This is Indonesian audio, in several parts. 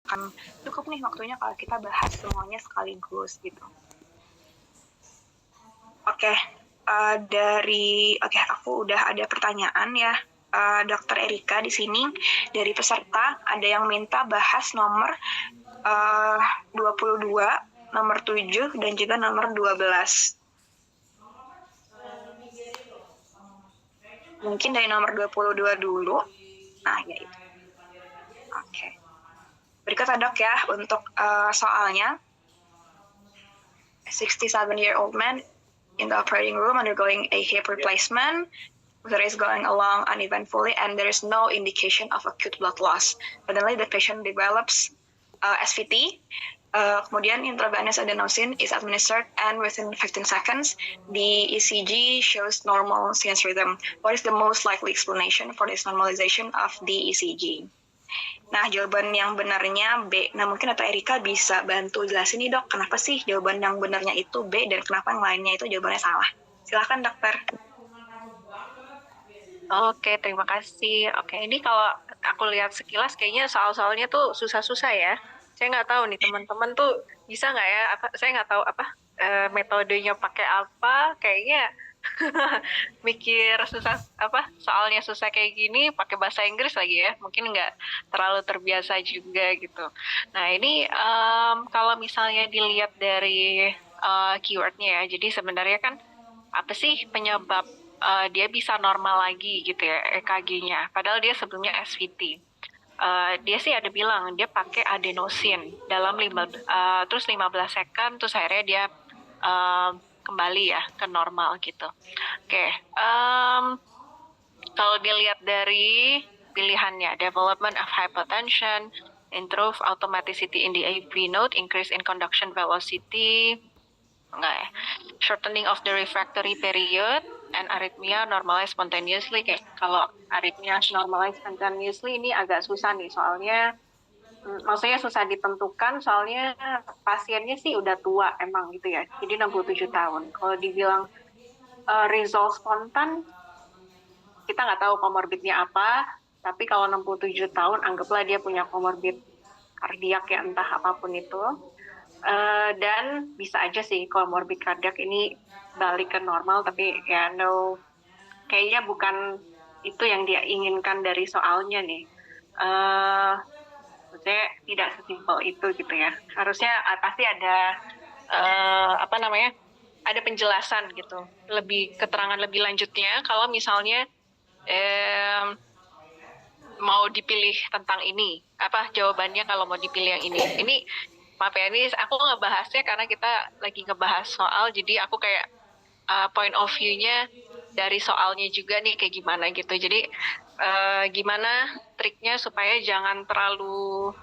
akan cukup nih waktunya kalau kita bahas semuanya sekaligus gitu. Oke, aku udah ada pertanyaan ya, Dokter Erika di sini dari peserta ada yang minta bahas nomor 22, nomor 7 dan juga nomor 12. Mungkin dari nomor 22 dulu. Nah, ya itu. Oke. Berikut dok ya untuk soalnya. A 67-year-old man in the operating room undergoing a hip replacement. There is going along uneventfully and there is no indication of acute blood loss. Suddenly the patient develops SVT. Kemudian intravenous adenosine is administered and within 15 seconds the ECG shows normal sinus rhythm. What is the most likely explanation for this normalization of the ECG? Nah, jawaban yang benarnya B. Nah, mungkin Dr. Erika bisa bantu jelasin nih dok, kenapa sih jawaban yang benarnya itu B dan kenapa yang lainnya itu jawabannya salah. Silahkan dokter. Oke, terima kasih. Oke, ini kalau aku lihat sekilas kayaknya soal-soalnya tuh susah-susah ya. Saya nggak tahu nih teman-teman tuh bisa nggak ya? Saya nggak tahu metodenya pakai apa. Kayaknya mikir susah soalnya susah kayak gini pakai bahasa Inggris lagi ya. Mungkin nggak terlalu terbiasa juga gitu. Nah ini kalau misalnya dilihat dari keywordnya ya. Jadi sebenarnya kan apa sih penyebab dia bisa normal lagi gitu ya EKG-nya. Padahal dia sebelumnya SVT. Dia sih ada bilang dia pakai adenosin dalam terus 15 second terus akhirnya dia kembali ya ke normal gitu. Oke, kalau dilihat dari pilihannya, development of hypotension, improve automaticity in the AV node, increase in conduction velocity, enggak ya, shortening of the refractory period, and arrhythmia normalize spontaneously. Kayak kalau arrhythmia normalize spontaneously ini agak susah nih, soalnya maksudnya susah ditentukan, soalnya pasiennya sih udah tua emang gitu ya, jadi 67 tahun. Kalau dibilang resolve spontan, kita nggak tahu komorbidnya apa, tapi kalau 67 tahun, anggaplah dia punya komorbid kardiak ya, entah apapun itu. Dan bisa aja sih komorbid kardiak ini balik ke normal, tapi ya kayaknya bukan itu yang dia inginkan dari soalnya nih. Maksudnya tidak sesimpel itu gitu ya. Harusnya pasti ada ada penjelasan gitu, lebih keterangan lebih lanjutnya kalau misalnya mau dipilih tentang ini, jawabannya kalau mau dipilih yang ini. Ini maaf ya, ini aku ngebahasnya karena kita lagi ngebahas soal, jadi aku kayak point of view-nya dari soalnya juga nih kayak gimana gitu. Jadi gimana triknya supaya jangan terlalu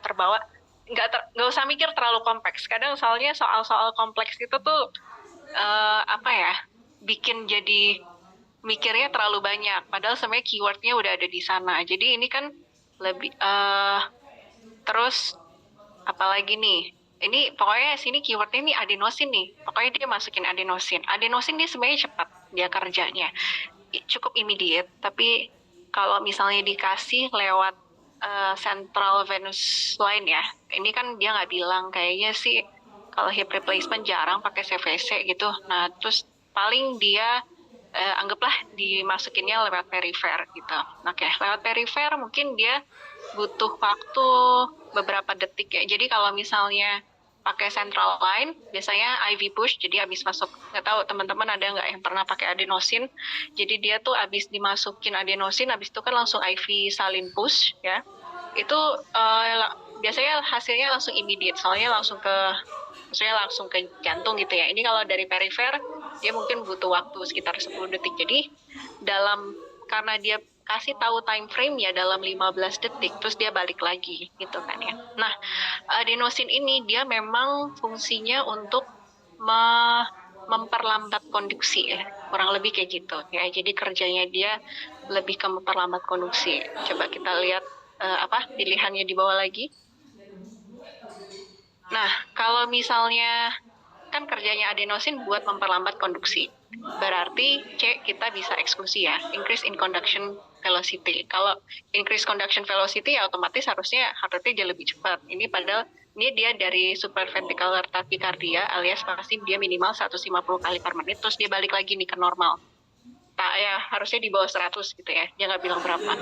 terbawa, nggak usah mikir terlalu kompleks. Kadang soalnya soal-soal kompleks itu tuh bikin jadi mikirnya terlalu banyak, padahal sebenarnya keywordnya udah ada di sana. Jadi ini kan lebih terus apalagi nih, ini pokoknya sini keywordnya ini adenosin nih, pokoknya dia masukin adenosin. Adenosin ini sebenarnya cepat dia kerjanya, cukup immediate, tapi kalau misalnya dikasih lewat central venous line ya, ini kan dia nggak bilang, kayaknya sih kalau hip replacement jarang pakai CVC gitu. Nah terus paling dia anggaplah dimasukinnya lewat perifer gitu. Oke, lewat perifer mungkin dia butuh waktu beberapa detik ya. Jadi kalau misalnya pakai central line, biasanya IV push, jadi habis masuk, nggak tahu teman-teman ada nggak yang pernah pakai adenosin. Jadi dia tuh habis dimasukin adenosin, habis itu kan langsung IV salin push ya. Itu biasanya hasilnya langsung immediate, soalnya maksudnya langsung ke jantung gitu ya. Ini kalau dari perifer, dia mungkin butuh waktu sekitar 10 detik. Jadi karena dia kasih tahu time frame ya dalam 15 detik, terus dia balik lagi gitu kan ya. Nah, adenosin ini dia memang fungsinya untuk memperlambat konduksi ya, kurang lebih kayak gitu ya. Jadi kerjanya dia lebih ke memperlambat konduksi. Coba kita lihat pilihannya di bawah lagi. Nah, kalau misalnya kan kerjanya adenosin buat memperlambat konduksi. Berarti C kita bisa eksklusi ya, increase in conduction velocity. Kalau increase conduction velocity ya otomatis harusnya heart rate-nya lebih cepat. Ini padahal ini dia dari supraventricular tachycardia alias pasti dia minimal 150 kali per menit, terus dia balik lagi nih ke normal. Ya harusnya di bawah 100 gitu ya, dia nggak bilang berapa.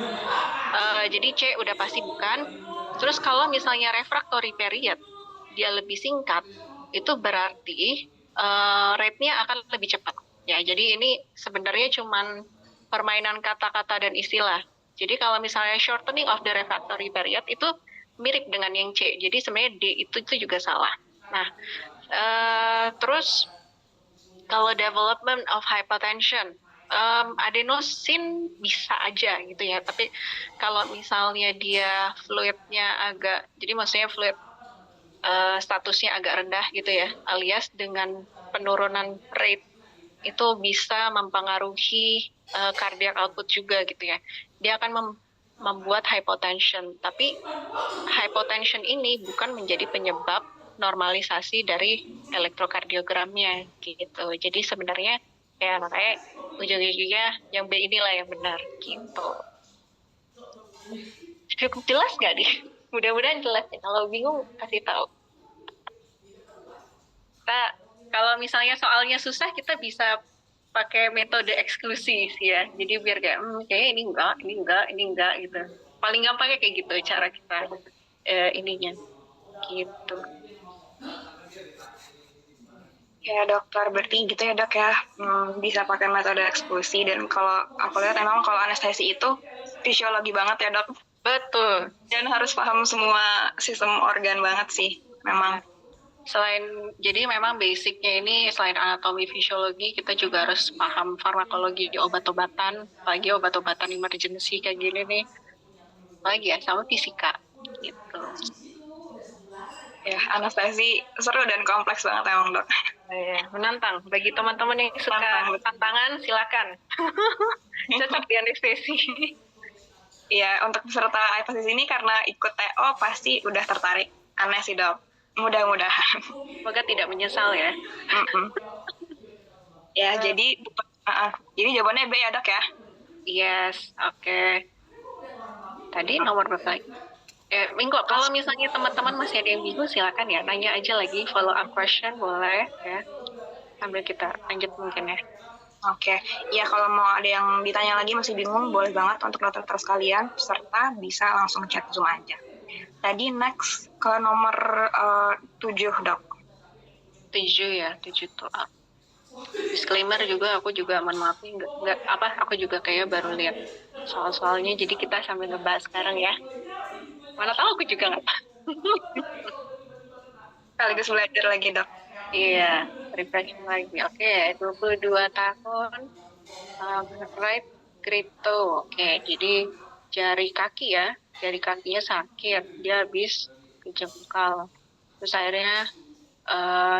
Jadi C udah pasti bukan. Terus kalau misalnya refractory period dia lebih singkat, itu berarti rate-nya akan lebih cepat. Ya, jadi ini sebenarnya cuman permainan kata-kata dan istilah. Jadi kalau misalnya shortening of the refractory period itu mirip dengan yang C. Jadi sebenarnya D itu juga salah. Nah, terus kalau development of hypertension, adenosin bisa aja gitu ya. Tapi kalau misalnya dia fluidnya agak, jadi maksudnya fluid statusnya agak rendah gitu ya, alias dengan penurunan rate itu bisa mempengaruhi cardiac output juga gitu ya. Dia akan membuat hypotension, tapi hypotension ini bukan menjadi penyebab normalisasi dari elektrokardiogramnya gitu. Jadi sebenarnya ya makanya ujung-ujungnya yang B inilah yang benar gitu. Cukup jelas nggak nih? Mudah-mudahan jelas ya. Kalau bingung kasih tahu. Kita kalau misalnya soalnya susah kita bisa pakai metode eksklusi sih ya. Jadi biar kayak kayaknya ini enggak gitu. Paling gampangnya kayak gitu cara kita ininya gitu. Ya dokter, berarti gitu ya dok ya, bisa pakai metode eksklusi. Dan kalau aku lihat emang kalau anestesi itu fisiologi banget ya dok. Betul. Dan harus paham semua sistem organ banget sih, memang. Jadi memang basicnya ini selain anatomi fisiologi, kita juga harus paham farmakologi di obat-obatan, apalagi obat-obatan emergency kayak gini nih. Apalagi ya, sama fisika gitu. Ya, anestesi seru dan kompleks banget emang dok. Menantang. Bagi teman-teman yang suka tantangan, silakan. Cocok di anestesi. Iya, untuk peserta IPASIS ini karena ikut TO pasti udah tertarik. Aneh sih dok. Mudah-mudahan. Semoga tidak menyesal ya. Ya, jadi jawabannya B ya dok ya? Yes, oke. Tadi nomor berapa lagi? Minggu, kalau misalnya teman-teman masih ada yang bingung, silakan ya, nanya aja lagi, follow up question boleh ya. Sambil kita lanjut mungkin ya. Oke, ya kalau mau ada yang ditanya lagi masih bingung, boleh banget untuk dokter sekalian, serta bisa langsung chat Zoom aja. Tadi next ke nomor 7 dok. 7 ya, 7 tuh. Disclaimer juga, aku juga mohon maaf nih, aku juga kayak baru lihat soal-soalnya, jadi kita sambil ngebahas sekarang ya. Mana tahu aku juga nggak tahu. Sekaligus belajar lagi dok. Iya, refreshing lagi. Oke, 22 tahun, right, kripto. Oke, jadi jari kaki ya, jari kakinya sakit, dia habis kejengkal. Terus akhirnya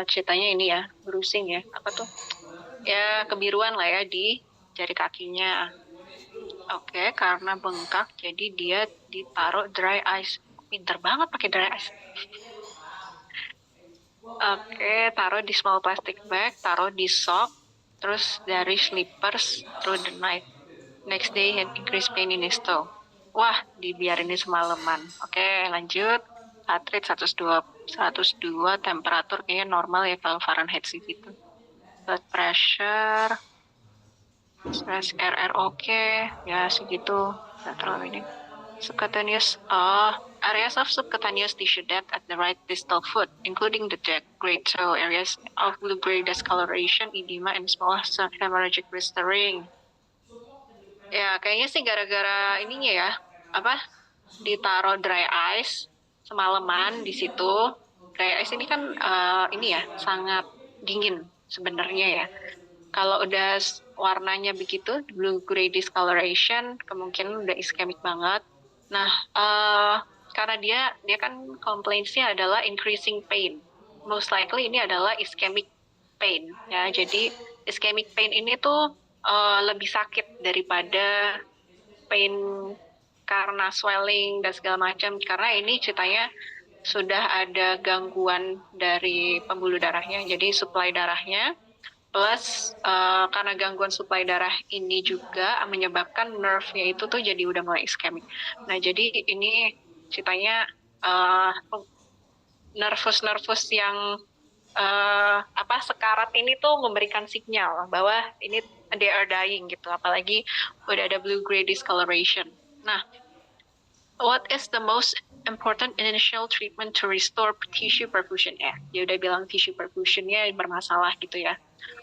ceritanya ini ya, bruising ya, apa tuh? Ya kebiruan lah ya di jari kakinya. Oke, karena bengkak, jadi dia ditaruh dry ice. Pinter banget pakai dry ice. Oke, taruh di small plastic bag, taruh di sock, terus dari slippers through the night. Next day had increased pain in his toe. Wah, dibiarin ini semalaman. Oke, lanjut. Heart rate 102, temperatur kayaknya normal ya kalau Fahrenheit sih gitu. Blood pressure, stress RR oke, ya segitu. Nggak terlalu ini. Subcutaneous, areas of subcutaneous tissue death at the right distal foot, including the grade toe, areas of blue-gray discoloration, edema, and small hemorrhagic blistering. Ya, kayaknya sih gara-gara ininya ya, ditaruh dry ice semalaman di situ. Dry ice ini kan ini ya, sangat dingin sebenarnya ya. Kalau udah warnanya begitu, blue-gray discoloration, kemungkinan udah ischemic banget. Nah, karena dia kan complaints-nya adalah increasing pain. Most likely ini adalah ischemic pain ya. Jadi ischemic pain ini tuh lebih sakit daripada pain karena swelling dan segala macam. Karena ini ceritanya sudah ada gangguan dari pembuluh darahnya. Jadi supply darahnya Plus karena gangguan suplai darah ini juga menyebabkan nerve-nya itu tuh jadi udah mulai iskemik. Nah, jadi ini ceritanya uh, nervus-nervus yang sekarat ini tuh memberikan sinyal bahwa ini they are dying gitu. Apalagi udah ada blue gray discoloration. Nah, what is the most important initial treatment to restore tissue perfusion? Ya, dia udah bilang tissue perfusionnya bermasalah gitu ya.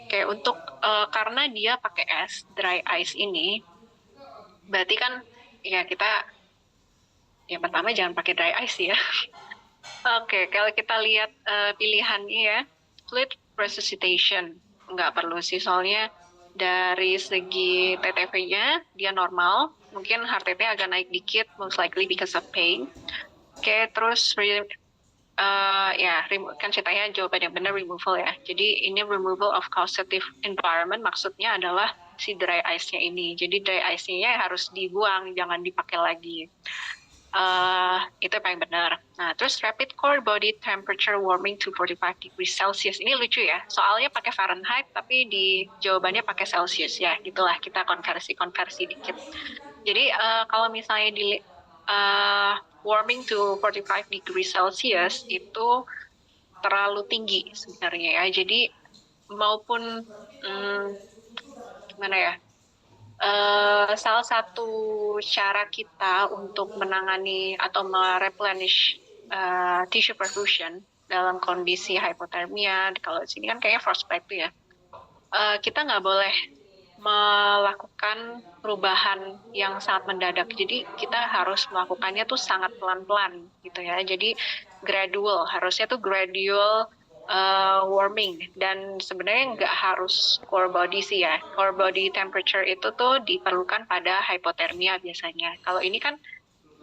Oke, untuk karena dia pakai es, dry ice ini, berarti kan ya kita yang pertama jangan pakai dry ice ya. Oke, kalau kita lihat pilihannya ya, fluid resuscitation nggak perlu sih, soalnya dari segi TTV-nya dia normal, mungkin heart rate-nya agak naik dikit, most likely because of pain. Oke, terus kan ceritanya jawaban yang benar removal ya. Jadi ini removal of causative environment maksudnya adalah si dry ice-nya ini. Jadi dry ice-nya harus dibuang, jangan dipakai lagi. Itu yang paling benar. Nah, terus rapid core body temperature warming to 45 degrees Celsius. Ini lucu ya. Soalnya pakai Fahrenheit, tapi di jawabannya pakai Celsius ya. Gitulah, kita konversi dikit. Jadi kalau misalnya di warming to 45 degrees Celsius itu terlalu tinggi sebenarnya ya. Jadi maupun gimana ya? Salah satu cara kita untuk menangani atau mereplenish tissue perfusion dalam kondisi hypothermia, kalau di sini kan kayaknya frostbite tuh ya, kita nggak boleh melakukan perubahan yang sangat mendadak. Jadi kita harus melakukannya tuh sangat pelan-pelan gitu ya. Jadi gradual, harusnya tuh gradual warming, dan sebenarnya nggak harus core body sih ya. Core body temperature itu tuh diperlukan pada hypothermia biasanya. Kalau ini kan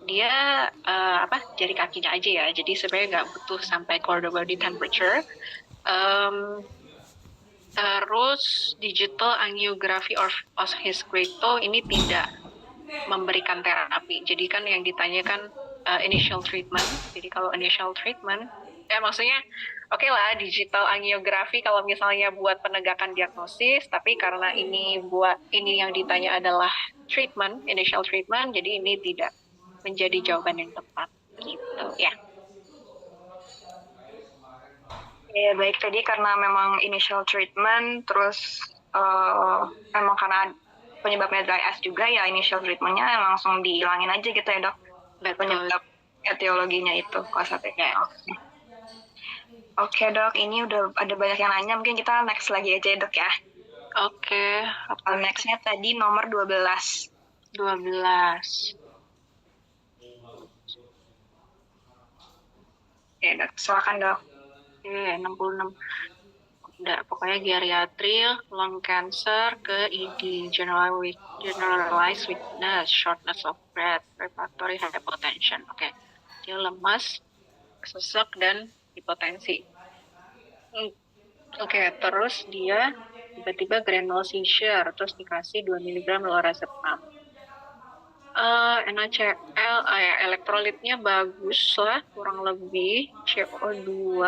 dia jari kakinya aja ya. Jadi sebenarnya nggak butuh sampai core body temperature. Terus digital angiography of his great toe ini tidak memberikan terapi. Jadi kan yang ditanyakan initial treatment. Jadi kalau initial treatment, maksudnya oke lah digital angiografi kalau misalnya buat penegakan diagnosis, tapi karena ini yang ditanya adalah treatment, initial treatment, jadi ini tidak menjadi jawaban yang tepat gitu ya. Ya, baik, tadi karena memang initial treatment, terus memang karena penyebabnya dry ice juga, ya initial treatmentnya langsung dihilangin aja gitu ya dok. Penyebab etiologinya itu causative-nya. Oke dok, ini udah ada banyak yang nanya, mungkin kita next lagi aja ya dok ya. Oke. Nextnya tadi nomor 12. 12. Ya dok, silakan dok. 66. Udah, pokoknya geriatri, lung cancer, ke ED, generalized weakness, shortness of breath, respiratory hypotension. Oke, dia lemas, sesak, dan hipotensi. Oke, terus dia tiba-tiba granule seizure, terus dikasih 2 mg lorazepam. NaCl, elektrolitnya bagus lah, kurang lebih CO2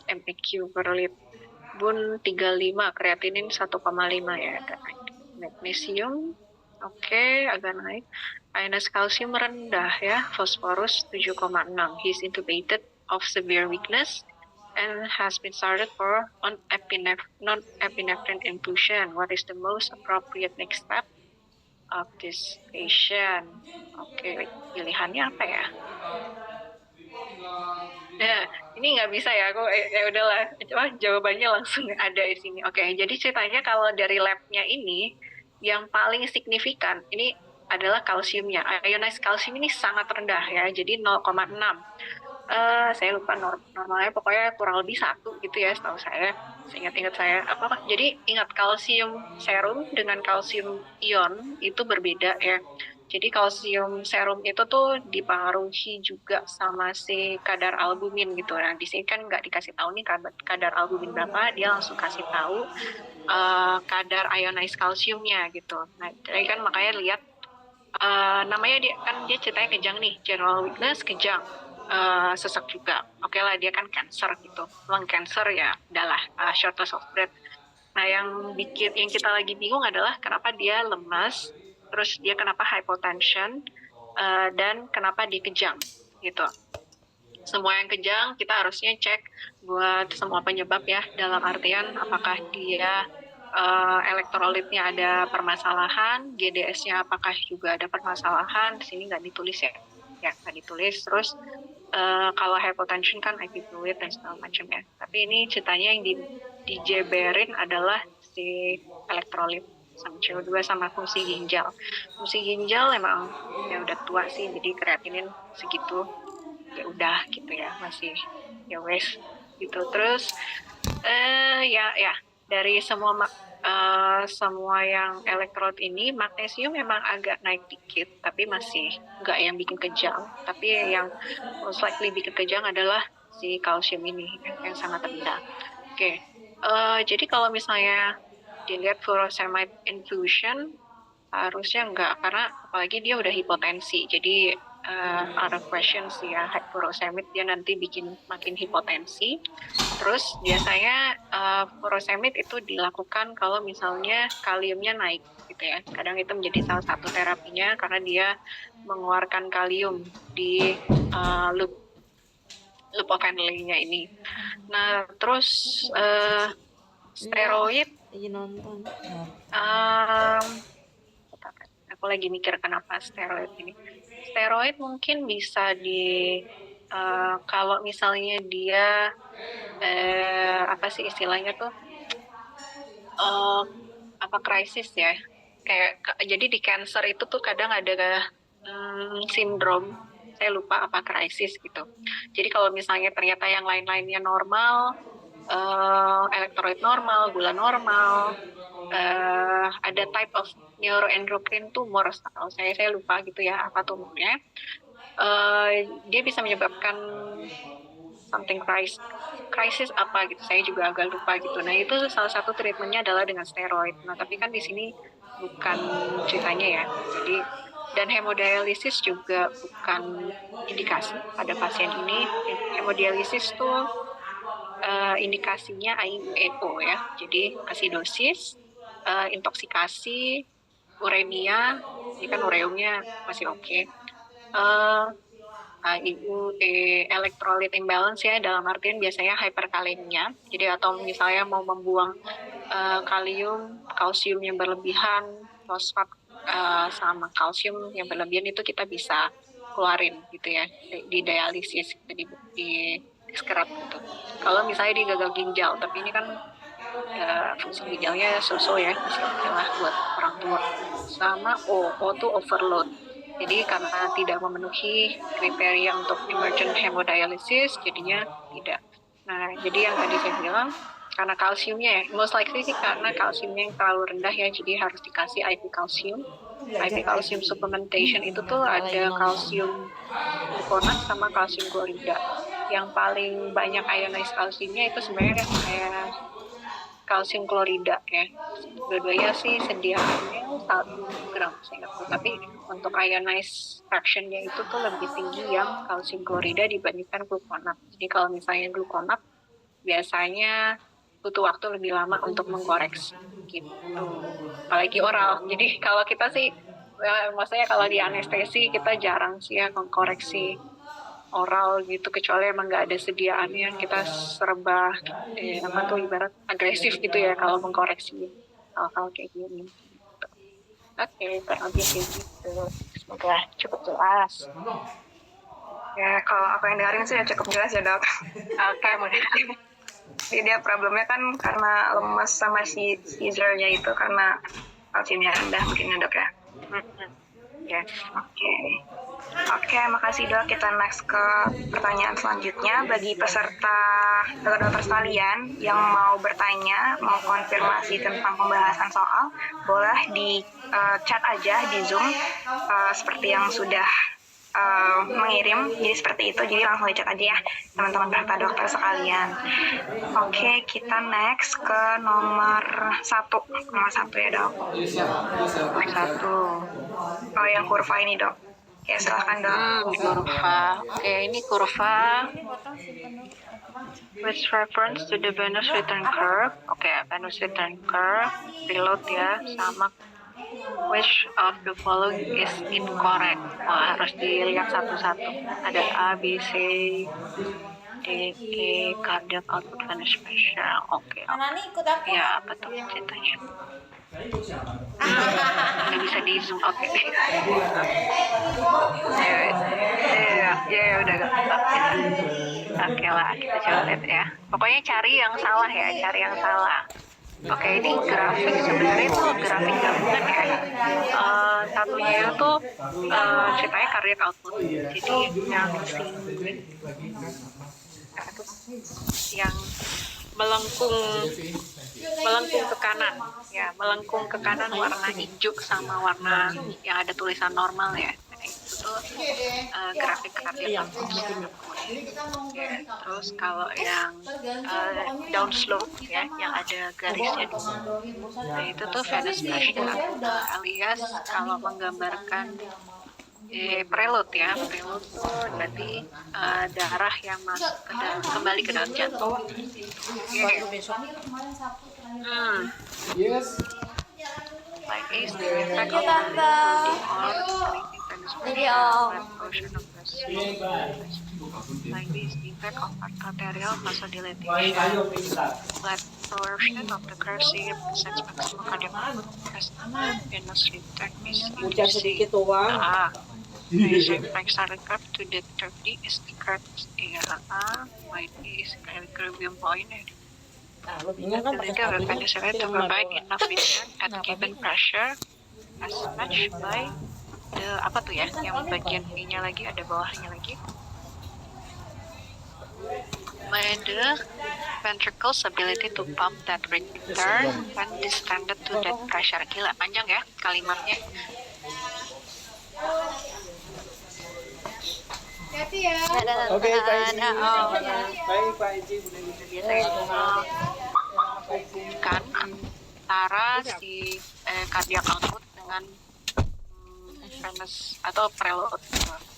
MEQ per lit. Bun 35, kreatinin 1,5 ya, agak naik. Magnesium, oke, agak naik. Ionis kalsium rendah ya, fosforus 7,6. He's intubated of severe weakness and has been started for non-epinephrine infusion. What is the most appropriate next step of this patient? Oke, pilihannya apa ya? Nah, ini nggak bisa ya, aku ya udahlah, jawabannya langsung ada di sini. Oke, jadi ceritanya kalau dari labnya ini, yang paling signifikan ini adalah kalsiumnya. Ionized kalsium ini sangat rendah ya, jadi 0,6. Saya lupa normalnya, pokoknya kurang lebih 1 gitu ya, setahu saya. Ingat-ingat saya. Jadi ingat, kalsium serum dengan kalsium ion itu berbeda ya. Jadi kalsium serum itu tuh dipengaruhi juga sama si kadar albumin gitu. Nah, di sini kan nggak dikasih tahu nih kadar albumin berapa, dia langsung kasih tahu kadar ionized kalsiumnya gitu. Nah, jadi kan makanya lihat namanya dia ceritanya kejang nih, general weakness kejang. sesak juga. Oke lah, dia kan cancer gitu. Lung cancer ya, udahlah, shortness of breath. Nah, yang kita lagi bingung adalah kenapa dia lemas, terus dia kenapa hypotension, dan kenapa dia kejang gitu. Semua yang kejang kita harusnya cek buat semua penyebab ya, dalam artian apakah dia elektrolitnya ada permasalahan, GDS-nya apakah juga ada permasalahan. Di sini nggak ditulis ya, nggak ditulis. Terus kalau hypotension kan IV fluid dan segala macam ya. Tapi ini ceritanya yang dijeberin adalah si elektrolit sama CO2 sama fungsi ginjal. Fungsi ginjal emang ya udah tua sih, jadi kreatinin segitu ya udah gitu ya, masih ya wes gitu. Terus ya dari semua yang elektrot ini, magnesium memang agak naik dikit, tapi masih nggak yang bikin kejang. Tapi yang most likely bikin kejang adalah si kalsium ini yang sangat rendah. Oke, jadi kalau misalnya dilihat furosemide infusion, harusnya enggak, karena apalagi dia udah hipotensi. Jadi out of question sih ya, furosemide dia nanti bikin makin hipotensi. Terus biasanya furosemide itu dilakukan kalau misalnya kaliumnya naik gitu ya. Kadang itu menjadi salah satu terapinya karena dia mengeluarkan kalium di loop of Henle-nya ini. Nah, terus steroid lagi nonton. um, aku lagi mikir kenapa steroid ini. Steroid mungkin bisa kalau misalnya dia apa sih istilahnya tuh, apa krisis ya, kayak jadi di cancer itu tuh kadang ada sindrom, saya lupa apa krisis gitu. Jadi kalau misalnya ternyata yang lain-lainnya normal, elektrolit normal, gula normal, ada type of neuroendocrine tumor, kalau saya lupa gitu ya apa tumornya, dia bisa menyebabkan something krisis apa gitu, saya juga agak lupa gitu. Nah, itu salah satu treatmentnya adalah dengan steroid. Nah, tapi kan di sini bukan ceritanya ya. Jadi, dan hemodialisis juga bukan indikasi pada pasien ini. Hemodialisis tuh indikasinya IEO ya. Jadi asidosis, intoksikasi, uremia, ini kan ureumnya masih oke. Elektrolit imbalance ya, dalam artian biasanya hyperkalemia. Jadi atau misalnya mau membuang kalium, kalsium yang berlebihan, fosfat sama kalsium yang berlebihan, itu kita bisa keluarin gitu ya, di dialisis, di scrap gitu. Kalau misalnya di gagal ginjal, tapi ini kan fungsi ginjalnya so-so ya, masih oke lah buat orang tua. Sama O2 overload. Jadi karena tidak memenuhi kriteria untuk emergent hemodialysis, jadinya tidak. Nah, jadi yang tadi saya bilang, karena kalsiumnya ya, most likely sih karena kalsiumnya yang terlalu rendah ya, jadi harus dikasih IV kalsium. IV kalsium supplementation itu tuh ada kalsium gluconat sama kalsium klorida. Yang paling banyak ionized kalsiumnya itu sebenarnya kayak kalsium klorida ya. Dua-duanya sih sediaannya 1 gram, saya nggak tahu. Tapi untuk ionized fractionnya itu tuh lebih tinggi yang kalsium klorida dibandingkan gluconat. Jadi kalau misalnya gluconat biasanya butuh waktu lebih lama untuk mengkoreksi gitu. Apalagi oral. Jadi kalau kita sih, maksudnya kalau di anestesi kita jarang sih ya mengkoreksi oral gitu, kecuali emang nggak ada sediaannya, kita serba apa tuh ibarat agresif gitu ya kalau mengkoreksi hal-hal kayak gini. Oke, kurang lebih kayak gitu. Semoga cukup jelas. Ya, kalau aku yang dengerin sih ya cukup jelas ya, Dok. Oke, mudah. Jadi dia problemnya kan karena lemas sama si seizure-nya itu karena kalsiumnya rendah mungkin ya, Dok ya. Yes. Oke, makasih Dok. Kita next ke pertanyaan selanjutnya. Bagi peserta dokter sekalian yang mau bertanya, mau konfirmasi tentang pembahasan soal, boleh di chat aja di Zoom seperti yang sudah mengirim. Jadi seperti itu, jadi langsung di chat aja ya teman-teman peserta dokter sekalian. Oke, kita next ke nomor 1. Nomor 1 ya, Dok. Nomor 1. Oh, yang kurva ini, Dok. Ya, silakan dok. Kurva. Oke, ini kurva with reference to the Venus return curve. Oke, Venus return curve, reload ya, sama which of the following is incorrect. Wah, harus dilihat satu-satu. Ada A, B, C, D, E, cardiac output Venus pressure. Oke. Ya, apa tuh ceritanya? Nggak bisa di zoom. Oke. Ya, udah gak. Oke lah, kita coba lihat ya. Pokoknya cari yang salah ya, cari yang salah. Oke, ini grafik sebenarnya itu grafik gabungan ya. Satunya itu ceritanya cardiac output. Jadi yang melengkung ke kanan ya, melengkung ke kanan warna hijau sama warna yang ada tulisan normal ya. Itu tuh grafik cardiac output. Ya, terus kalau yang downslope ya, yang ada garisnya di sini, nah itu tuh Venus pressure, alias kalau menggambarkan preload ya, preload tuh berarti darah yang masuk ke dalam, kembali ke dalam jantung. Yes. Like is the effect of including or decreasing Venus pressure, portion of the like this, the effect of arterial vasodilation, blood torsion of the curve represents maximum cardiac output as Venus return is increasing. Measure external curve to the 30 is the curve might is equilibrium point. The Venus to provide enough vision at given pressure as matched by the apa tuh ya, yang bagian B-nya lagi, ada bawahnya lagi. By the ventricle's ability to pump that return when distended to that pressure. Gila, panjang ya kalimatnya. Oke, Pak Iji. Baik, Pak Iji. Kan antara si cardiac output dengan Venus atau preload.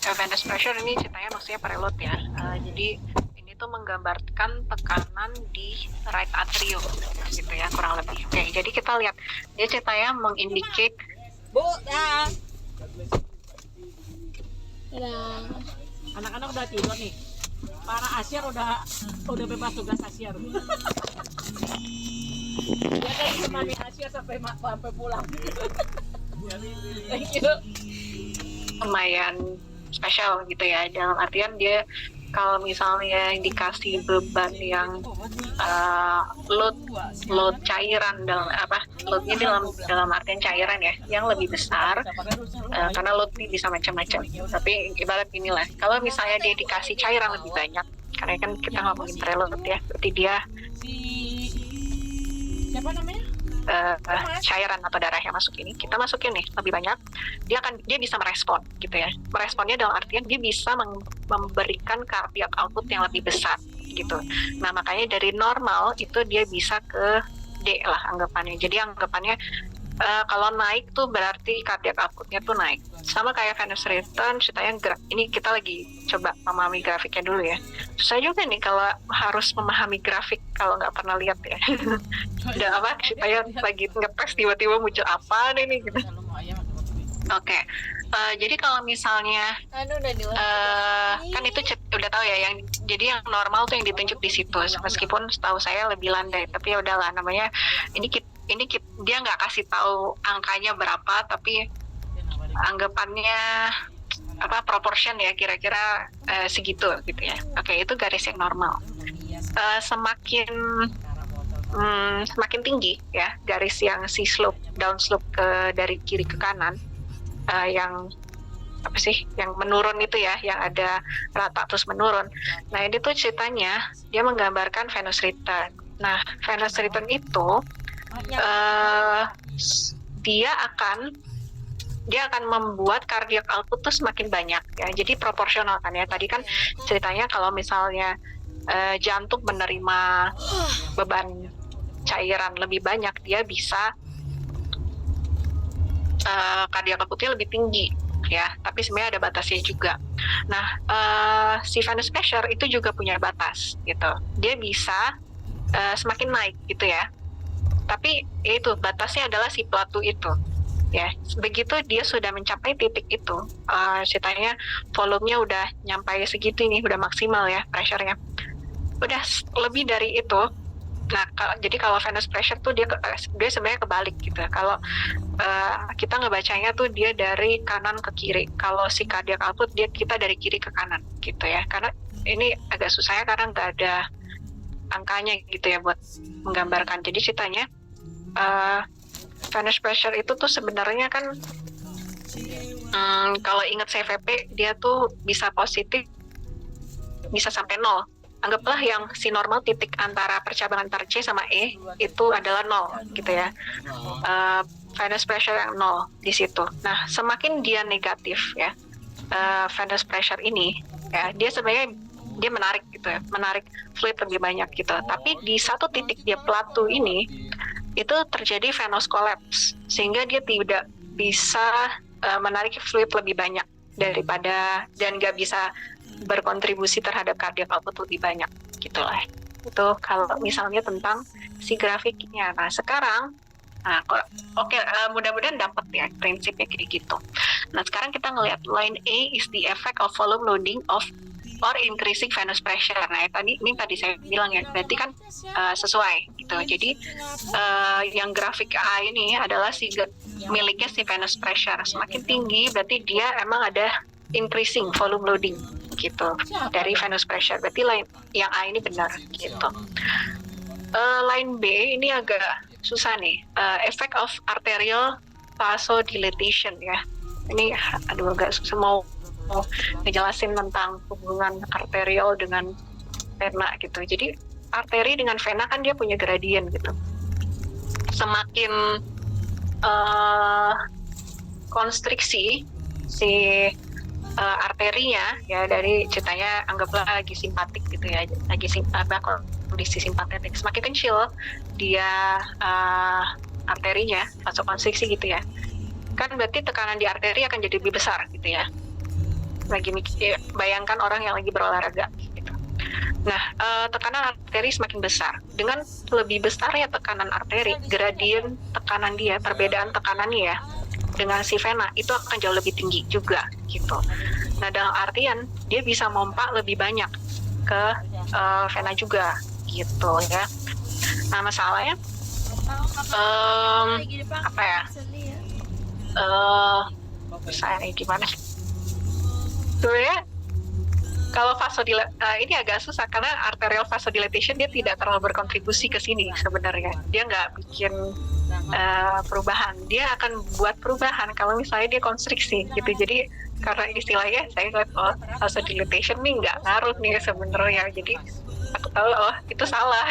Venus pressure ini ceritanya maksudnya preload ya. Jadi ini tuh menggambarkan tekanan di right atrium gitu ya, kurang lebih. Oke, jadi kita lihat dia ceritanya mengindicate anak-anak udah tidur nih. Para Asyar udah bebas tugas Asyar. Dia kan temani Asyar sampai pulang. Thank you. Lumayan spesial gitu ya, dalam artian dia kalau misalnya dikasih beban yang load cairan loadnya dalam artian cairan ya, yang lebih besar, karena load ini bisa macam-macam. Tapi ibarat inilah, kalau misalnya dia dikasih cairan lebih banyak, karena kan kita ngomongin preload ya, berarti dia Siapa namanya? Cairan atau darah yang masuk ini kita masukin nih lebih banyak, dia bisa merespon gitu ya. Meresponnya dalam artian dia bisa memberikan cardiac output yang lebih besar gitu. Nah, makanya dari normal itu dia bisa ke D lah anggapannya. Jadi anggapannya kalau naik tuh berarti cardiac outputnya tuh naik. Sama kayak Venus return, ceritanya ini kita lagi coba memahami grafiknya dulu ya. Susah juga nih kalau harus memahami grafik kalau nggak pernah lihat ya. Udah apa, ceritanya lagi ngetes tiba-tiba muncul apa nih gitu. Oke. Jadi kalau misalnya kan itu udah tahu ya, jadi yang normal tuh yang ditunjuk di situ, meskipun setahu saya lebih landai, tapi ya udahlah, namanya ini dia nggak kasih tahu angkanya berapa, tapi anggapannya proportion ya, kira-kira segitu gitu ya. Oke, itu garis yang normal. Semakin tinggi ya garis yang si downslope dari kiri ke kanan, yang yang menurun itu ya, yang ada rata terus menurun. Nah, ini tuh ceritanya dia menggambarkan Venus return. Nah, Venus return itu dia akan membuat cardiac output tuh semakin banyak ya. Jadi proporsional kan ya. Tadi kan ceritanya kalau misalnya jantung menerima beban cairan lebih banyak, dia bisa cardiac outputnya lebih tinggi. ya, tapi sebenarnya ada batasnya juga. Nah, si venous pressure itu juga punya batas gitu. Dia bisa semakin naik gitu ya. Tapi itu batasnya adalah si platu itu. Ya, begitu dia sudah mencapai titik itu, ceritanya volumenya udah nyampe segitu nih, udah maksimal ya pressure-nya. Udah lebih dari itu. Nah, jadi kalau venous pressure tuh dia sebenarnya kebalik gitu. Kalau kita ngebacanya tuh dia dari kanan ke kiri. Kalau si cardiac output kita dari kiri ke kanan gitu ya. Karena ini agak susah ya karena nggak ada angkanya gitu ya buat menggambarkan. Jadi ceritanya venous pressure itu tuh sebenarnya kan kalau ingat CVP dia tuh bisa positif, bisa sampai 0. Anggaplah yang si normal titik antara percabangan antar C sama E itu adalah 0 gitu ya. Venous pressure yang 0 di situ. Nah, semakin dia negatif ya, venous pressure ini ya, dia sebenarnya dia menarik gitu ya, menarik fluid lebih banyak gitu. Tapi di satu titik dia platu ini itu terjadi venous collapse sehingga dia tidak bisa menarik fluid lebih banyak daripada dan nggak bisa berkontribusi terhadap cardiac output lebih banyak gitulah. Itu kalau misalnya tentang si grafiknya. Nah sekarang mudah-mudahan dapat ya prinsipnya kayak gitu. Nah sekarang kita ngelihat line A is the effect of volume loading of or increasing venous pressure. Nah tadi saya bilang ya, berarti kan sesuai gitu. Jadi yang grafik A ini adalah miliknya si venous pressure. Semakin tinggi berarti dia emang ada increasing volume loading gitu dari venous pressure. Berarti yang A ini benar gitu. Line B ini agak susah nih. Effect of arterial vasodilatation ya. Ini agak susah mau ngejelasin tentang hubungan arterial dengan vena gitu. Jadi arteri dengan vena kan dia punya gradien gitu. Semakin konstriksi si arterinya ya, dari ceritanya anggaplah lagi simpatik gitu ya, lagi kondisi simpatetik, semakin kecil dia arterinya, vasokonstriksi gitu ya, kan berarti tekanan di arteri akan jadi lebih besar gitu ya. Bayangkan orang yang lagi berolahraga gitu. Nah, tekanan arteri semakin besar. Dengan lebih besarnya tekanan arteri, gradien tekanan dia, perbedaan tekanannya ya, dengan si vena itu akan jauh lebih tinggi juga gitu. Nah, dalam artian dia bisa mompa lebih banyak ke vena juga gitu ya. Nah, masalahnya apa ya? Saya gimana? Sebenarnya kalau ini agak susah karena arterial vasodilatation dia tidak terlalu berkontribusi ke sini sebenarnya. Dia nggak bikin perubahan. Dia akan buat perubahan kalau misalnya dia konstriksi gitu. Jadi karena istilahnya saya lihat vasodilatation nih nggak ngaruh nih sebenarnya. Jadi aku tahu itu salah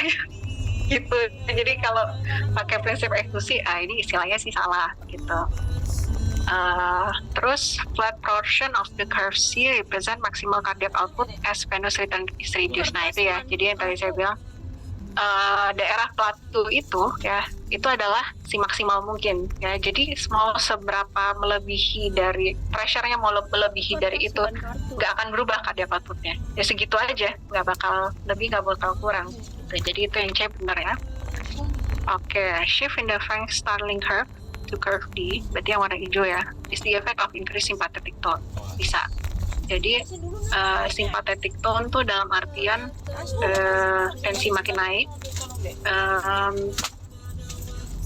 gitu. Jadi kalau pakai prinsip eksklusi, ini istilahnya sih salah gitu. Terus flat portion of the curve C represent maximal cardiac output as venous return is reduced. Nah itu ya, jadi yang tadi saya bilang daerah platu itu ya, itu adalah si maksimal mungkin ya. Jadi mau seberapa melebihi dari pressure-nya, mau melebihi dari itu nggak akan berubah cardiac outputnya ya, segitu aja, nggak bakal lebih, nggak bakal kurang gitu. Jadi itu yang C benar ya. Oke, shift in the Frank-Starling curve to curve D, berarti yang warna hijau ya, is the effect of increased sympathetic tone. Bisa. Jadi sympathetic tone tuh dalam artian tensi makin naik,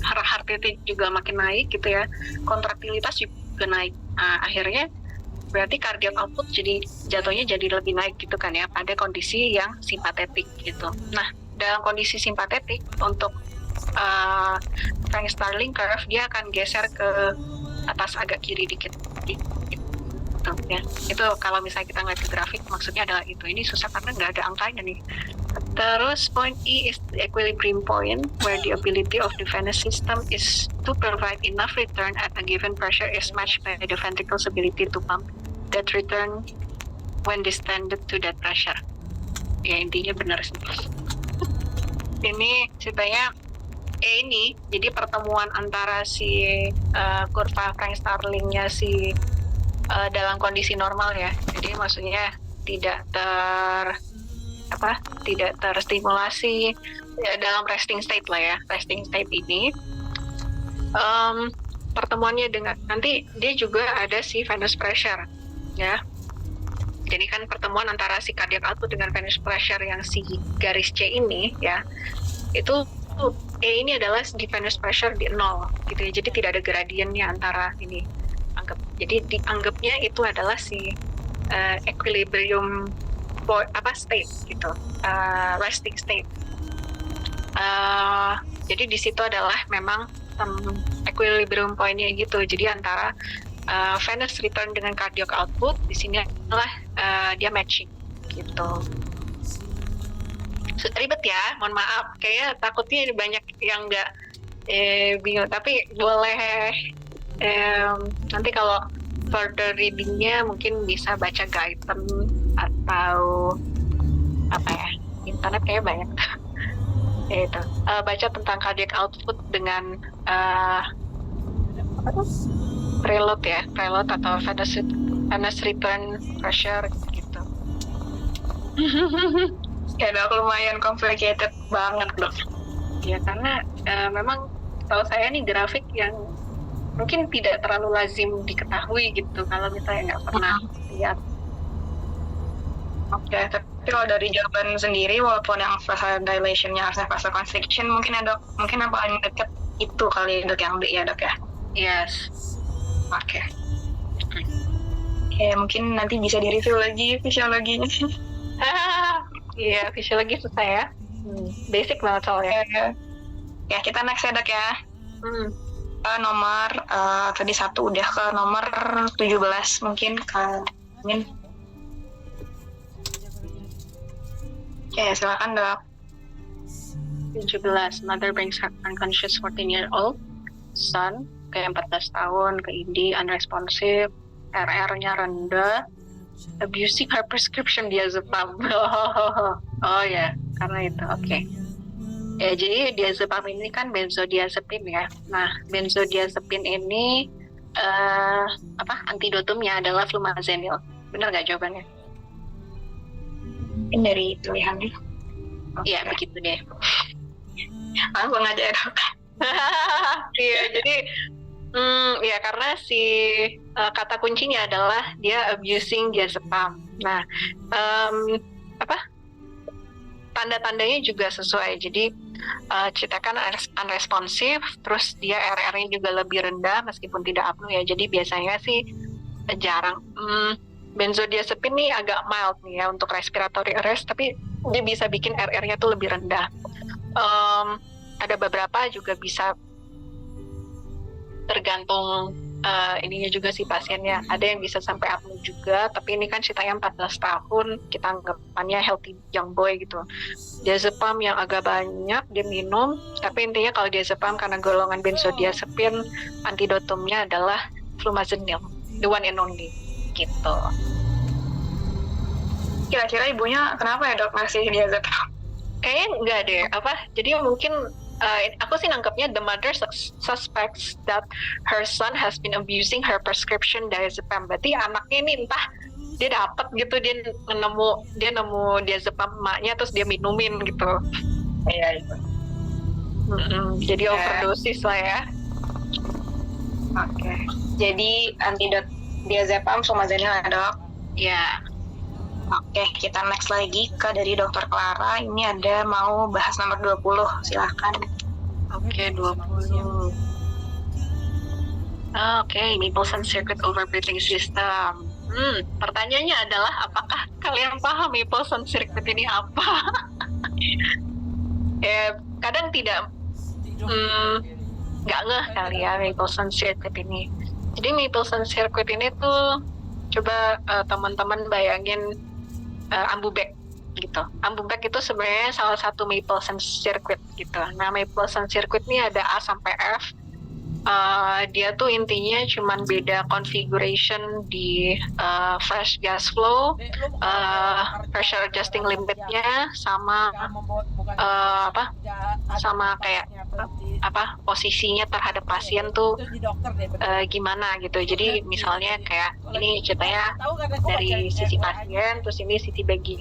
heart rate juga makin naik gitu ya, kontraktilitas juga naik. Nah, akhirnya berarti cardiac output jatuhnya jadi lebih naik gitu kan ya, pada kondisi yang simpatetik gitu. Nah, dalam kondisi simpatetik untuk Frank-Starling curve dia akan geser ke atas agak kiri dikit gitu ya. Itu kalau misalnya kita ngeliat ke grafik maksudnya adalah itu. Ini susah karena nggak ada angkanya nih. Terus point E is the equilibrium point where the ability of the venous system is to provide enough return at a given pressure is matched by the ventricle's ability to pump that return when distended to that pressure. Ya intinya benar sih. Ini ceritanya ini jadi pertemuan antara si kurva Frank-Starlingnya si dalam kondisi normal ya. Jadi maksudnya tidak terstimulasi ya, dalam resting state lah ya. Resting state ini pertemuannya dengan nanti dia juga ada si venous pressure ya. Jadi kan pertemuan antara si cardiac output dengan venous pressure yang si garis C ini ya, itu ini adalah di venous pressure di 0 gitu ya. Jadi tidak ada gradiennya antara ini. Jadi dianggapnya itu adalah si equilibrium state gitu, resting state. Jadi di situ adalah memang equilibrium point-nya gitu. Jadi antara venous return dengan cardiac output di sini adalah dia matching gitu. Ribet ya, mohon maaf. Kayaknya takutnya banyak yang nggak bingung. Tapi boleh nanti kalau further readingnya mungkin bisa baca guide atau apa ya, internet kayaknya banyak. Itu baca tentang cardiac output dengan preload atau venous return pressure gitu. Ya dok, lumayan complicated banget dok. Ya karena memang kalau saya nih grafik yang mungkin tidak terlalu lazim diketahui gitu kalau misalnya nggak pernah lihat. Oke, tapi kalau dari jawaban sendiri, walaupun yang vasodilation-nya harusnya vasoconstriction, mungkin ya dok, mungkin yang paling dekat itu kali dok yang B ya dok ya? Yes. Oke. Ya mungkin nanti bisa di-review lagi fisiologinya. Iya, fisiologi susah ya. Basic banget soalnya. Ya, kita next ya dok ya. Nomor tadi 1 udah ke nomor 17 mungkin Min. Oke, silakan dok. 17, mother brings her unconscious 14-year-old son ke 14 tahun ke ID, unresponsive, RR-nya rendah, abusing her prescription diazepam. Oh ya, karena itu. Oke. Ya, jadi diazepam ini kan benzodiazepin ya. Nah, benzodiazepin ini antidotumnya adalah flumazenil. Benar nggak jawabannya? Ini dari pilihannya. Iya, begitu deh. Langsung aja ya dok. Iya, jadi ya karena si kata kuncinya adalah dia abusing diazepam. Nah, tanda-tandanya juga sesuai. Jadi ceritakan unresponsive, terus dia RR-nya juga lebih rendah meskipun tidak apnu ya. Jadi biasanya sih jarang. Benzodiazepin nih agak mild nih ya untuk respiratory arrest, tapi dia bisa bikin RR-nya tuh lebih rendah. Ada beberapa juga bisa tergantung ininya juga sih pasiennya. Ada yang bisa sampai apnu juga, tapi ini kan ceritanya 14 tahun, kita anggapannya healthy young boy gitu. Diazepam yang agak banyak dia minum, tapi intinya kalau diazepam karena golongan benzodiazepin, antidotumnya adalah flumazenil, the one and only gitu. Kira-kira ibunya kenapa ya dok ngasih diazepam? Kayaknya enggak deh, jadi mungkin aku sih nangkepnya the mother suspects that her son has been abusing her prescription diazepam. Berarti anaknya ini entah dia dapat gitu, dia nemu diazepam emaknya terus dia minumin gitu. Iya itu. Jadi overdosis lah ya. Oke. Jadi antidot diazepam flumazenil ya dok? Ya. Oke, kita next lagi ke dari Dr. Clara. Ini ada mau bahas nomor 20, silakan. Oke, 20. Oke, Mapleson Circuit Overbreathing System. Pertanyaannya adalah apakah kalian paham Mapleson Circuit ini apa? Kadang tidak nggak ngeh kali ya Mapleson Circuit ini. Jadi Mapleson Circuit ini tuh coba teman-teman bayangin Ambu-Beck gitu. Ambu-Beck itu sebenarnya salah satu Mapleson Circuit gitu. Nah, Mapleson Circuit ini ada A sampai F. Dia tuh intinya cuman beda configuration di fresh gas flow, pressure adjusting limitnya sama sama kayak posisinya terhadap pasien tuh Terus di dokter deh. gimana gitu. Jadi misalnya kayak ini ceritanya dari sisi pasien, terus ini sisi bagi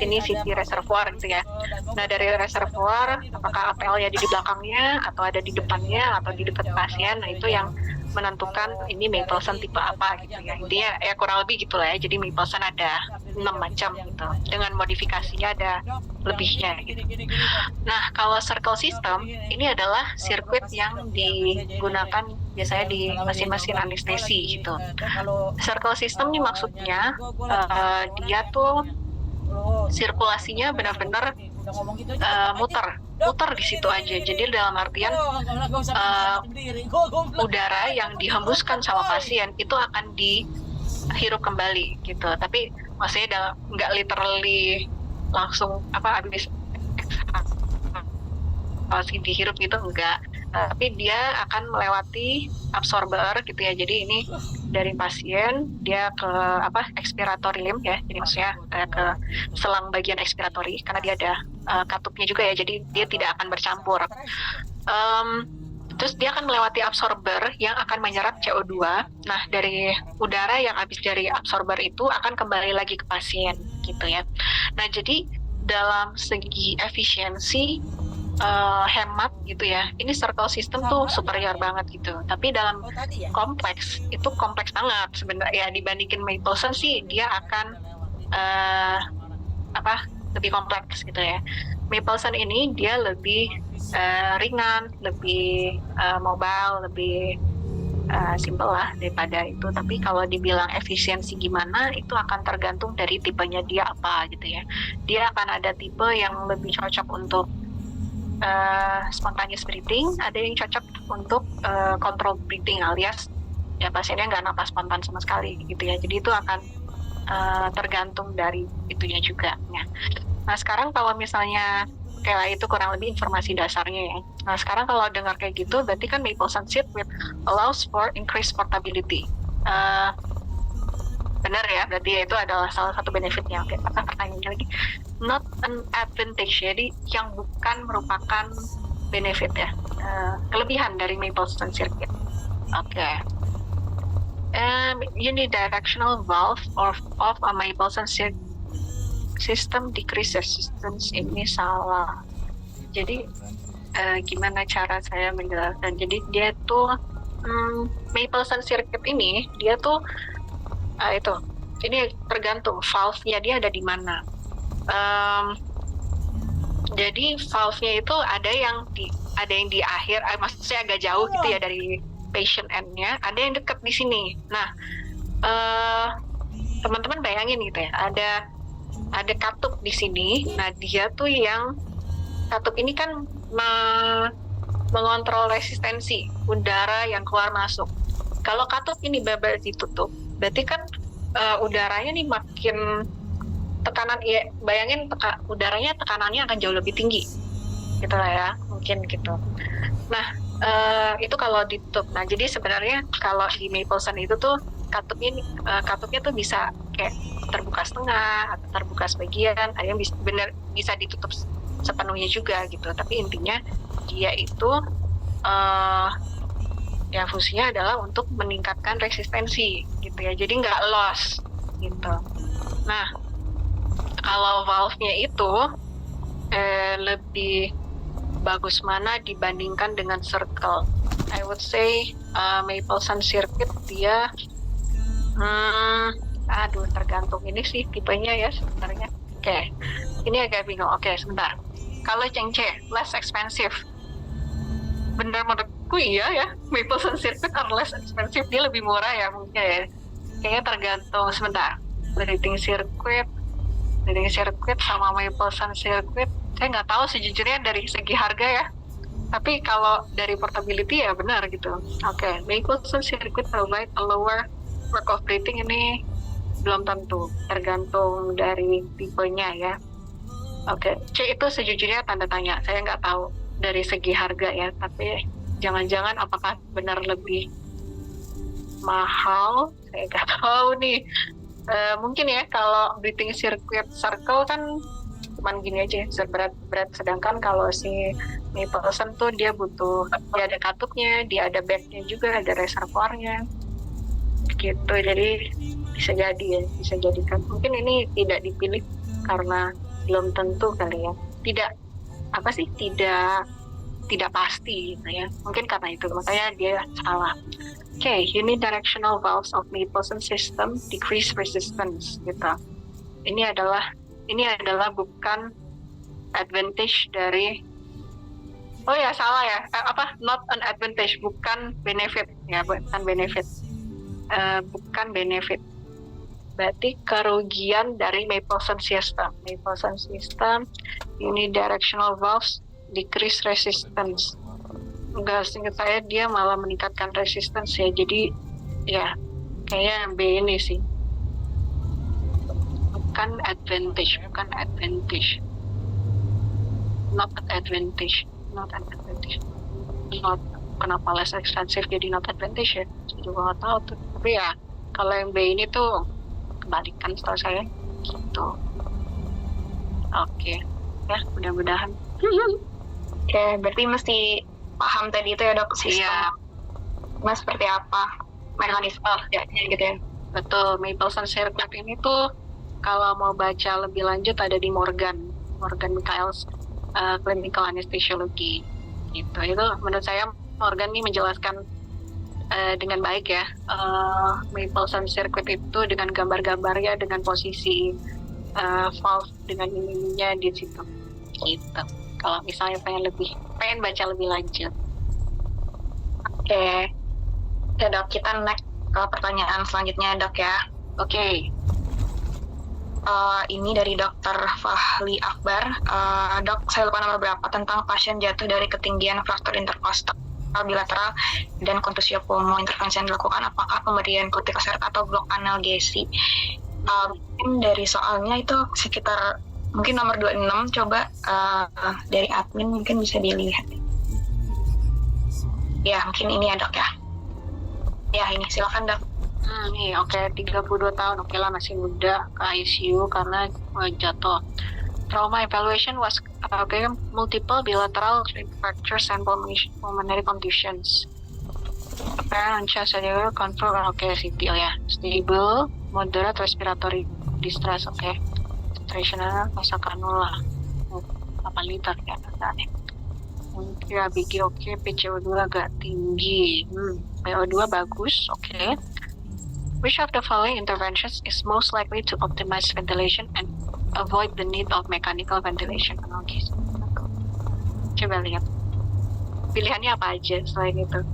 ini sisi reservoir gitu ya. Nah dari reservoir, apakah APL-nya di belakangnya, atau ada di depannya, atau di dekat pasien, nah itu yang menentukan ini Mapleson tipe apa gitu ya. Intinya ya kurang lebih gitulah ya. Jadi Mapleson ada 6 macam gitu. Dengan modifikasinya ada lebihnya gitu. Nah kalau circle system ini adalah sirkuit yang digunakan biasanya di mesin-mesin anestesi gitu. Circle system ini maksudnya dia tuh sirkulasinya benar-benar muter di situ aja. Jadi dalam artian udara yang dihembuskan sama pasien itu akan dihirup kembali gitu. Tapi maksudnya nggak literally langsung habis dihirup gitu, enggak. Tapi dia akan melewati absorber gitu ya. Jadi ini dari pasien dia ke expiratory limb ya. Jadi maksudnya ke selang bagian expiratory karena dia ada katupnya juga ya. Jadi dia tidak akan bercampur. Terus dia akan melewati absorber yang akan menyerap CO2. Nah, dari udara yang habis dari absorber itu akan kembali lagi ke pasien gitu ya. Nah, jadi dalam segi efisiensi hemat gitu ya, ini circle system tuh superior banget gitu. Tapi dalam kompleks itu kompleks banget sebenarnya ya, dibandingin Mapleson sih dia akan lebih kompleks gitu ya. Mapleson ini dia lebih ringan, lebih mobile, lebih simple lah daripada itu. Tapi kalau dibilang efisiensi gimana, itu akan tergantung dari tipenya dia apa gitu ya. Dia akan ada tipe yang lebih cocok untuk spontaneous breathing, ada yang cocok untuk controlled breathing alias ya pasiennya nggak napas spontan sama sekali gitu ya. Jadi itu akan tergantung dari itunya juga ya. Nah sekarang kalau misalnya kayak itu kurang lebih informasi dasarnya ya. Nah sekarang kalau dengar kayak gitu berarti kan Mapleson Circuit allows for increased portability. Benar ya, berarti itu adalah salah satu benefitnya. Oke, pertanyaannya lagi, not an advantage, jadi yang bukan merupakan benefit ya, kelebihan dari Mapleson Circuit. Oke. Unidirectional valve of a Mapleson system decrease resistance, ini salah. Jadi gimana cara saya menjelaskan? Jadi dia tuh Mapleson Circuit ini dia tuh ini tergantung valve-nya dia ada di mana. Jadi valve-nya itu ada yang di akhir, maksudnya agak jauh gitu ya dari patient end-nya, ada yang dekat di sini. Nah, teman-teman bayangin gitu ya, ada katup di sini. Nah, dia tuh yang katup ini kan mengontrol resistensi udara yang keluar masuk. Kalau katup ini benar-benar ditutup, berarti kan udaranya nih makin tekanan ya, bayangin udaranya tekanannya akan jauh lebih tinggi gitu lah ya, mungkin gitu. Nah itu kalau ditutup. Nah jadi sebenarnya kalau di Mapleson itu tuh katupnya tuh bisa kayak terbuka setengah atau terbuka sebagian, ada yang bisa ditutup sepenuhnya juga gitu. Tapi intinya dia itu ya fungsinya adalah untuk meningkatkan resistensi gitu ya, jadi nggak loss gitu. Nah kalau valve-nya itu lebih bagus mana dibandingkan dengan circle? I would say Mapleson Circuit dia tergantung ini sih tipenya ya sebenarnya. Oke, ini agak bingung. Oke, sebentar. Kalau yang C, less expensive, benar menurutku iya ya, Mapleson Circuit are less expensive, dia lebih murah ya mungkin ya. Kayaknya tergantung. Sebentar, breathing circuit sama Mapleson Circuit, saya nggak tahu sejujurnya dari segi harga ya. Tapi kalau dari portability ya benar gitu. Oke, Mapleson Circuit provide a lower work of breathing, ini belum tentu, tergantung dari tipenya ya. Oke, C itu sejujurnya tanda tanya, saya nggak tahu dari segi harga ya, tapi jangan-jangan apakah benar lebih mahal, saya nggak tahu nih. Mungkin ya kalau breathing circle kan cuman gini aja zat berat. Sedangkan kalau si Mapleson tuh dia ada katupnya, dia ada bagnya juga, ada reservoirnya gitu. Jadi bisa jadikan. Mungkin ini tidak dipilih karena belum tentu kali ya. Tidak pasti gitu ya. Mungkin karena itu makanya dia salah. Okay, unidirectional valves of Mapleson system decrease resistance gitu. Ini adalah bukan advantage dari salah ya. Not an advantage, bukan benefit ya, bukan benefit. Bukan benefit. Berarti kerugian dari Mapleson system. Mapleson system unidirectional valves decrease resistance. Enggak, seingat saya dia malah meningkatkan resistance ya. Jadi ya kayaknya B ini sih. Bukan advantage. Not an advantage. Kenapa less expensive jadi not advantage ya? Saya juga nggak tahu tuh. Tapi ya kalau yang B ini tuh kebalikan setahu saya gitu. Oke. Ya mudah-mudahan. Oke, berarti mesti paham tadi itu ya dok, sistem seperti apa mekanisme kerjanya gitu ya. Betul, Mapleson circuit ini tuh kalau mau baca lebih lanjut ada di Morgan Michaels Clinical Anesthesiology gitu. Itu menurut saya Morgan ini menjelaskan dengan baik ya Mapleson circuit itu dengan gambar-gambarnya, dengan posisi valve dengan ininya di situ gitu. Kalau misalnya pengen baca lebih lanjut. Oke. Ya dok, kita next ke pertanyaan selanjutnya dok ya. Oke. Ini dari Dr. Fahli Akbar. Dok, saya lupa nomor berapa, tentang pasien jatuh dari ketinggian fraktur interkostal bilateral dan kontusio pulmo. Intervensi yang dilakukan apakah pemberian kortikosteroid atau blok analgesi? Mungkin dari soalnya itu sekitar mungkin nomor 26, coba dari admin mungkin bisa dilihat. Ya, mungkin ini ya dok ya. Ya, ini silakan dok. Nih, oke, 32 tahun, oke lah, masih muda, ke ICU karena jatuh. Trauma evaluation was multiple bilateral fractures and pulmonary contusions. Apparent chest control, CT ya. Stable, moderate respiratory distress, Tradisional masa kanula 8 liter ya katanya. Ya BG PCO2 agak tinggi. PO2 bagus, Which of the following interventions is most likely to optimize ventilation and avoid the need of mechanical ventilation? Coba lihat. Pilihannya apa aja selain itu?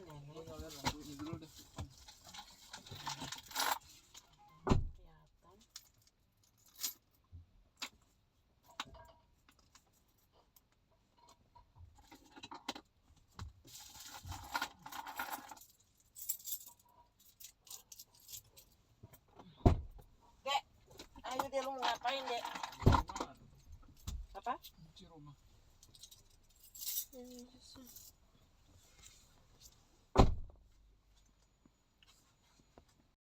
nenek. Ini ngeliat lampunya dulu deh. Kelihatan. Dek, ayo deh lu ngapain dek? Apa? Cuci rumah.